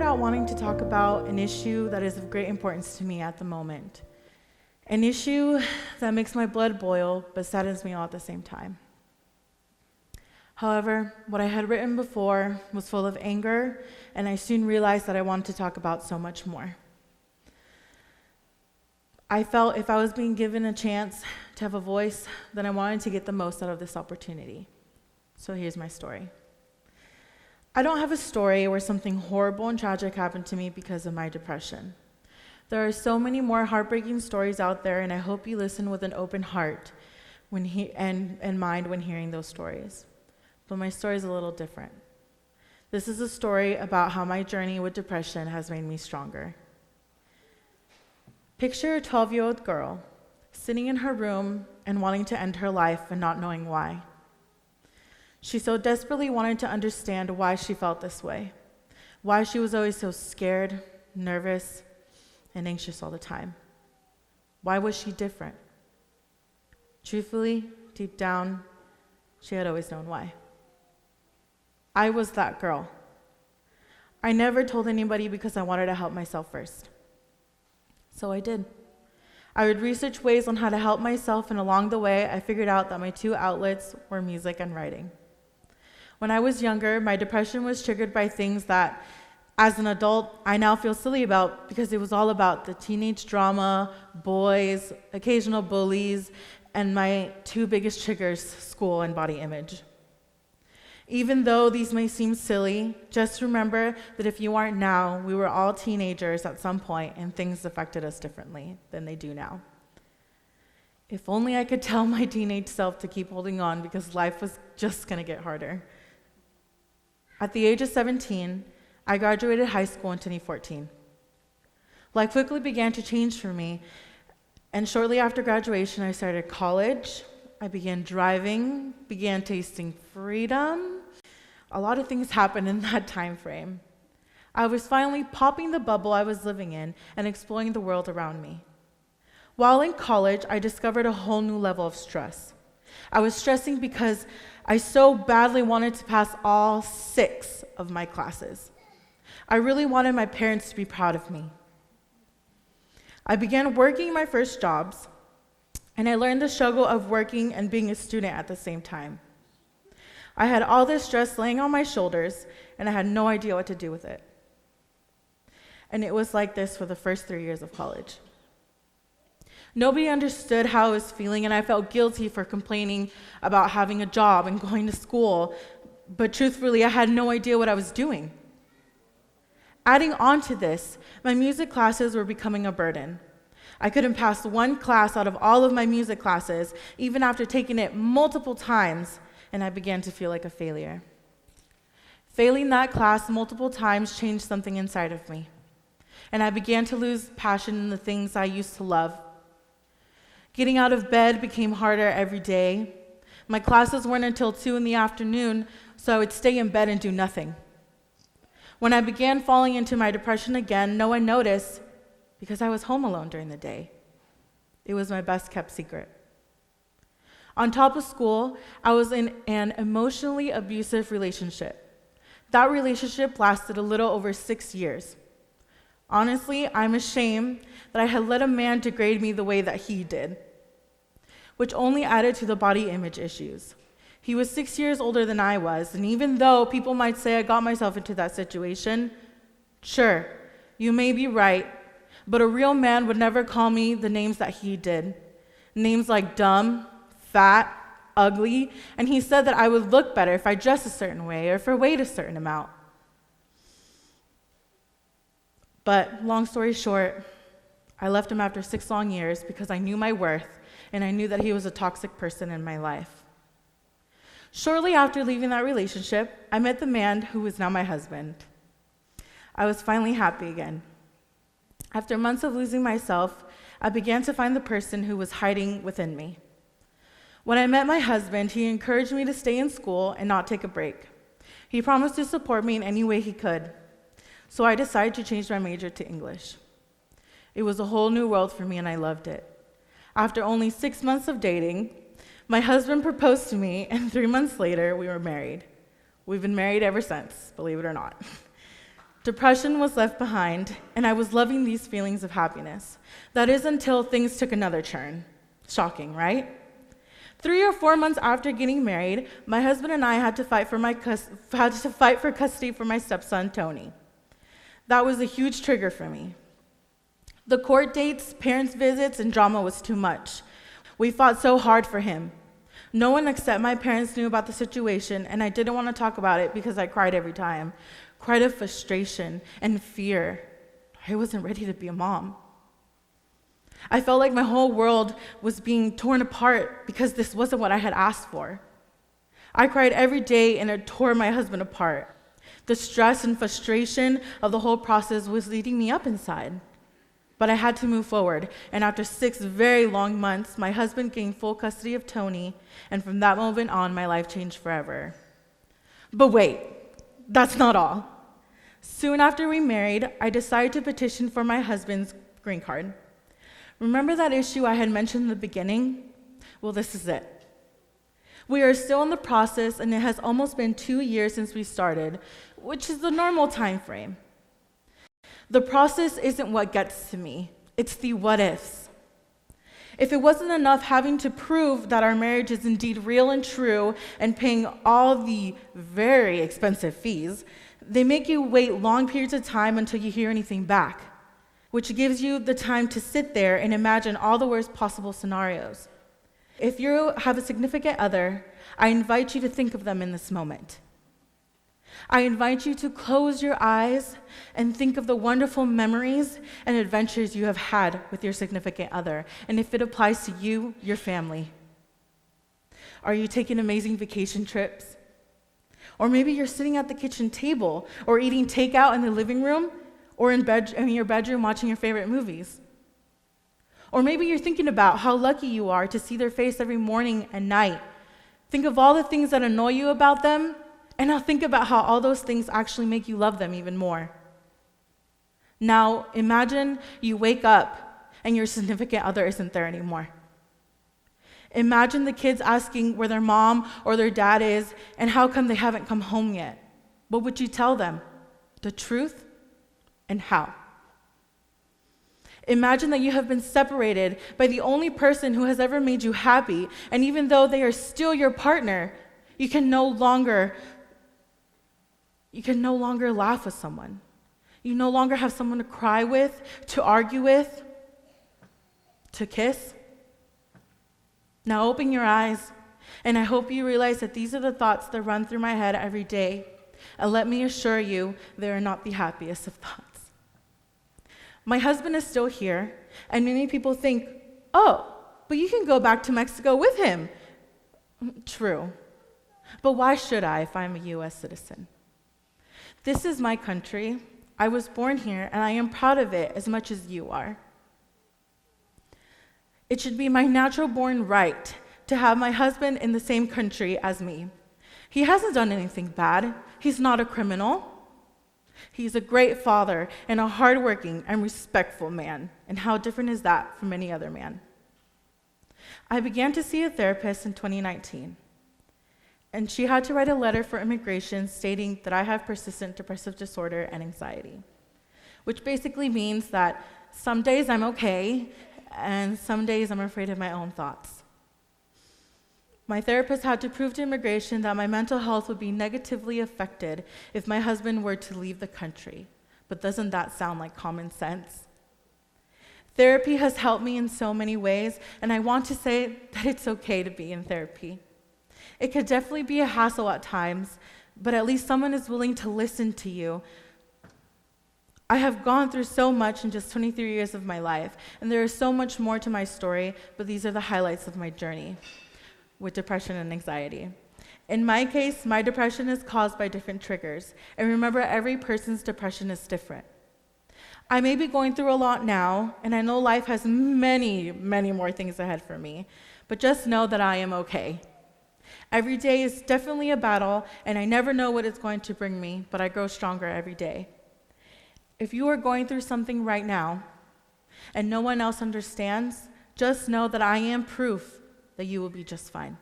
out wanting to talk about an issue that is of great importance to me at the moment. An issue that makes my blood boil but saddens me all at the same time. However, what I had written before was full of anger, and I soon realized that I wanted to talk about so much more. I felt if I was being given a chance to have a voice, then I wanted to get the most out of this opportunity. So here's my story. I don't have a story where something horrible and tragic happened to me because of my depression. There are so many more heartbreaking stories out there, and I hope you listen with an open heart and mind when hearing those stories. But my story is a little different. This is a story about how my journey with depression has made me stronger. Picture a 12-year-old girl sitting in her room and wanting to end her life and not knowing why. She so desperately wanted to understand why she felt this way, why she was always so scared, nervous, and anxious all the time. Why was she different? Truthfully, deep down, she had always known why. I was that girl. I never told anybody because I wanted to help myself first. So I did. I would research ways on how to help myself, and along the way, I figured out that my two outlets were music and writing. When I was younger, my depression was triggered by things that, as an adult, I now feel silly about because it was all about the teenage drama, boys, occasional bullies, and my two biggest triggers, school and body image. Even though these may seem silly, just remember that if you aren't now, we were all teenagers at some point, and things affected us differently than they do now. If only I could tell my teenage self to keep holding on, because life was just going to get harder. At the age of 17, I graduated high school in 2014. Life quickly began to change for me, and shortly after graduation, I started college. I began driving, began tasting freedom. A lot of things happened in that time frame. I was finally popping the bubble I was living in and exploring the world around me. While in college, I discovered a whole new level of stress. I was stressing because I so badly wanted to pass all 6 of my classes. I really wanted my parents to be proud of me. I began working my first jobs, and I learned the struggle of working and being a student at the same time. I had all this stress laying on my shoulders, and I had no idea what to do with it. And it was like this for the first 3 years of college. Nobody understood how I was feeling, and I felt guilty for complaining about having a job and going to school, but truthfully, I had no idea what I was doing. Adding on to this, my music classes were becoming a burden. I couldn't pass one class out of all of my music classes, even after taking it multiple times, and I began to feel like a failure. Failing that class multiple times changed something inside of me, and I began to lose passion in the things I used to love. Getting out of bed became harder every day. My classes weren't until 2 in the afternoon, so I would stay in bed and do nothing. When I began falling into my depression again, no one noticed because I was home alone during the day. It was my best kept secret. On top of school, I was in an emotionally abusive relationship. That relationship lasted a little over 6 years. Honestly, I'm ashamed that I had let a man degrade me the way that he did, which only added to the body image issues. He was 6 years older than I was, and even though people might say I got myself into that situation, sure, you may be right, but a real man would never call me the names that he did. Names like dumb, fat, ugly, and he said that I would look better if I dressed a certain way or if I weighed a certain amount. But long story short, I left him after 6 long years because I knew my worth and I knew that he was a toxic person in my life. Shortly after leaving that relationship, I met the man who is now my husband. I was finally happy again. After months of losing myself, I began to find the person who was hiding within me. When I met my husband, he encouraged me to stay in school and not take a break. He promised to support me in any way he could. So I decided to change my major to English. It was a whole new world for me, and I loved it. After only 6 months of dating, my husband proposed to me, and 3 months later, we were married. We've been married ever since, believe it or not. Depression was left behind, and I was loving these feelings of happiness. That is until things took another turn. Shocking, right? 3 or 4 months after getting married, my husband and I had to fight for custody for my stepson, Tony. That was a huge trigger for me. The court dates, parents' visits, and drama was too much. We fought so hard for him. No one except my parents knew about the situation, and I didn't want to talk about it because I cried every time. Cried of frustration and fear. I wasn't ready to be a mom. I felt like my whole world was being torn apart because this wasn't what I had asked for. I cried every day and it tore my husband apart. The stress and frustration of the whole process was eating me up inside. But I had to move forward, and after 6 very long months, my husband gained full custody of Tony, and from that moment on, my life changed forever. But wait, that's not all. Soon after we married, I decided to petition for my husband's green card. Remember that issue I had mentioned in the beginning? Well, this is it. We are still in the process, and it has almost been 2 years since we started, which is the normal time frame. The process isn't what gets to me, it's the what ifs. If it wasn't enough having to prove that our marriage is indeed real and true and paying all the very expensive fees, they make you wait long periods of time until you hear anything back, which gives you the time to sit there and imagine all the worst possible scenarios. If you have a significant other, I invite you to think of them in this moment. I invite you to close your eyes and think of the wonderful memories and adventures you have had with your significant other, and if it applies to you, your family. Are you taking amazing vacation trips? Or maybe you're sitting at the kitchen table or eating takeout in the living room or in your bedroom watching your favorite movies. Or maybe you're thinking about how lucky you are to see their face every morning and night. Think of all the things that annoy you about them, and now think about how all those things actually make you love them even more. Now imagine you wake up and your significant other isn't there anymore. Imagine the kids asking where their mom or their dad is and how come they haven't come home yet. What would you tell them? The truth? And how? Imagine that you have been separated by the only person who has ever made you happy, and even though they are still your partner, you can no longer laugh with someone. You no longer have someone to cry with, to argue with, to kiss. Now open your eyes, and I hope you realize that these are the thoughts that run through my head every day. And let me assure you, they are not the happiest of thoughts. My husband is still here, and many people think, oh, but you can go back to Mexico with him. True. But why should I if I'm a U.S. citizen? This is my country. I was born here, and I am proud of it as much as you are. It should be my natural-born right to have my husband in the same country as me. He hasn't done anything bad. He's not a criminal. He's a great father and a hardworking and respectful man. And how different is that from any other man? I began to see a therapist in 2019, and she had to write a letter for immigration stating that I have persistent depressive disorder and anxiety, which basically means that some days I'm okay, and some days I'm afraid of my own thoughts. My therapist had to prove to immigration that my mental health would be negatively affected if my husband were to leave the country. But doesn't that sound like common sense? Therapy has helped me in so many ways, and I want to say that it's okay to be in therapy. It could definitely be a hassle at times, but at least someone is willing to listen to you. I have gone through so much in just 23 years of my life, and there is so much more to my story, but these are the highlights of my journey with depression and anxiety. In my case, my depression is caused by different triggers, and remember, every person's depression is different. I may be going through a lot now, and I know life has many, many more things ahead for me, but just know that I am okay. Every day is definitely a battle, and I never know what it's going to bring me, but I grow stronger every day. If you are going through something right now, and no one else understands, just know that I am proof that you will be just fine.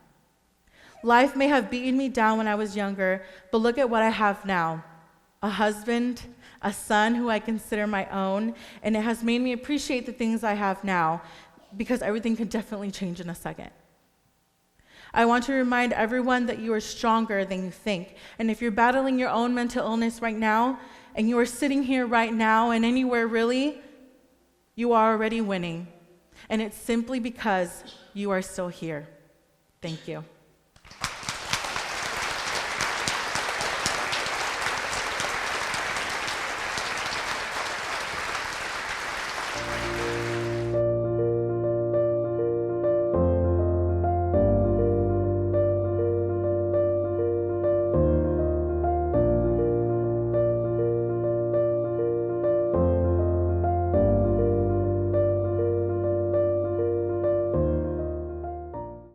Life may have beaten me down when I was younger, but look at what I have now. a husband, a son who I consider my own, and it has made me appreciate the things I have now, because everything could definitely change in a second. I want to remind everyone that you are stronger than you think. And if you're battling your own mental illness right now, and you are sitting here right now and anywhere really, you are already winning. And it's simply because you are still here. Thank you.